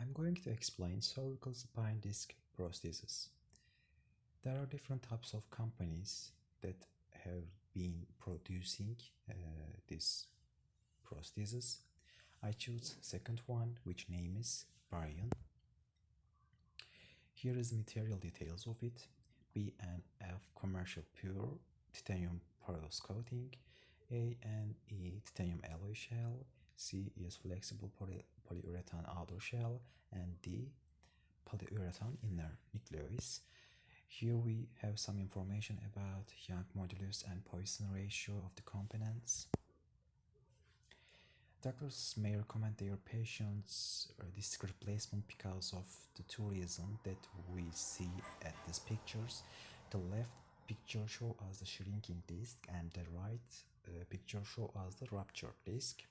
I'm going to explain cervical spine disc prosthesis. There are different types of companies that have been producing this prosthesis. I choose second one, which name is Bryan. Here is material details of it. B&F commercial pure titanium porous coating, A and E titanium alloy shell, C is flexible polyurethane outer shell, and D polyurethane inner nucleus. Here we have some information about Young modulus and Poisson ratio of the components. Doctors may recommend their patients disc replacement because of the two reasons that we see at these pictures. The left picture shows us the shrinking disc and the right picture shows us the ruptured disc.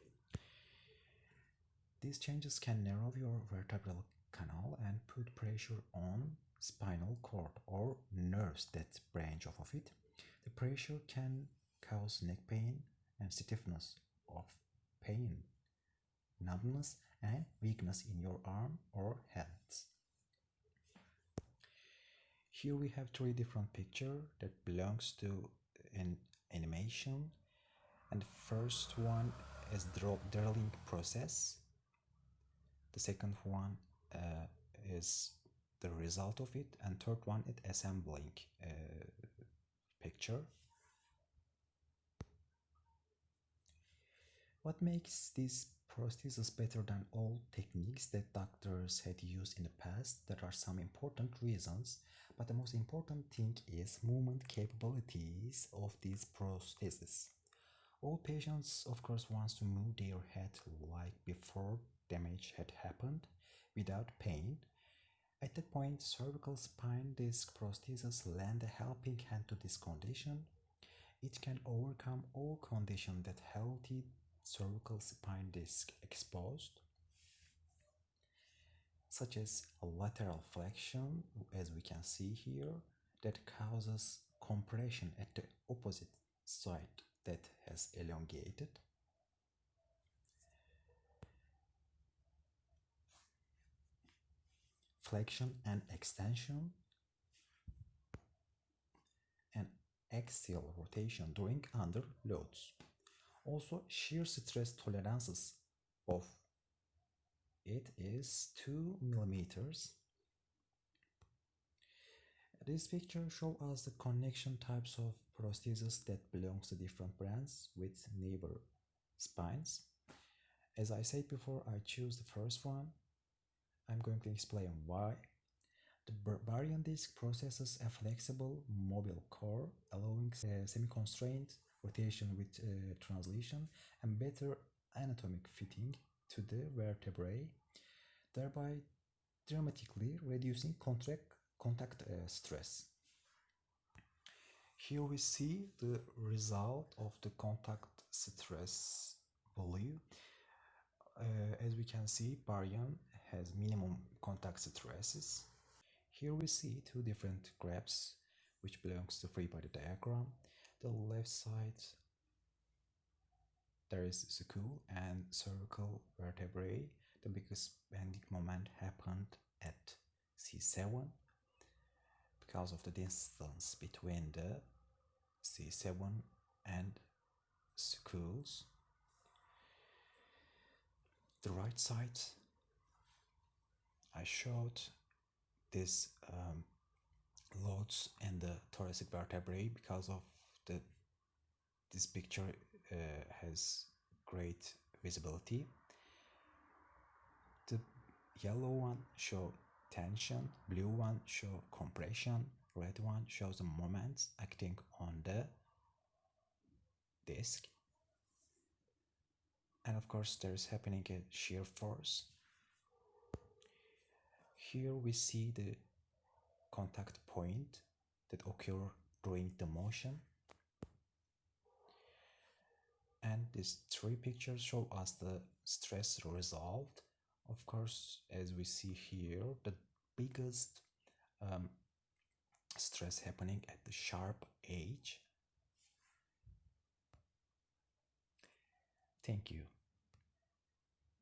These changes can narrow your vertebral canal and put pressure on spinal cord or nerves that branch off of it. The pressure can cause neck pain and stiffness of pain, numbness, and weakness in your arm or hands. Here we have three different pictures that belongs to an animation, and the first one is drilling process. The second one is the result of it, and third one is assembling picture. What makes this prosthesis better than all techniques that doctors had used in the past? There are some important reasons, but the most important thing is movement capabilities of these prostheses. All patients, of course, wants to move their head like before damage had happened without pain. At that point, cervical spine disc prosthesis lend a helping hand to this condition. It can overcome all conditions that healthy cervical spine disc exposed, such as a lateral flexion, as we can see here, that causes compression at the opposite side that has elongated. Flexion and extension, and axial rotation during under loads. Also, shear stress tolerances of it is 2 millimeters. This picture shows us the connection types of prosthesis that belongs to different brands with neighbor spines. As I said before, I choose the first one. I'm going to explain why. The Bryan disc processes a flexible mobile core, allowing semi-constrained rotation with translation and better anatomic fitting to the vertebrae, thereby dramatically reducing contact stress. Here we see the result of the contact stress value. As we can see, Bryan has minimum contact stresses. Here we see two different graphs which belongs to free body diagram. The left side there is cervical and cervical vertebrae. The biggest bending moment happened at C7 because of the distance between the C7 and cervicals. The right side I showed this loads in the thoracic vertebrae because of this picture has great visibility. The yellow one shows tension, blue one shows compression, red one shows the moments acting on the disc, and of course there is happening a shear force. Here we see the contact point that occur during the motion, and these three pictures show us the stress result. Of course, as we see here, the biggest stress happening at the sharp edge. Thank you.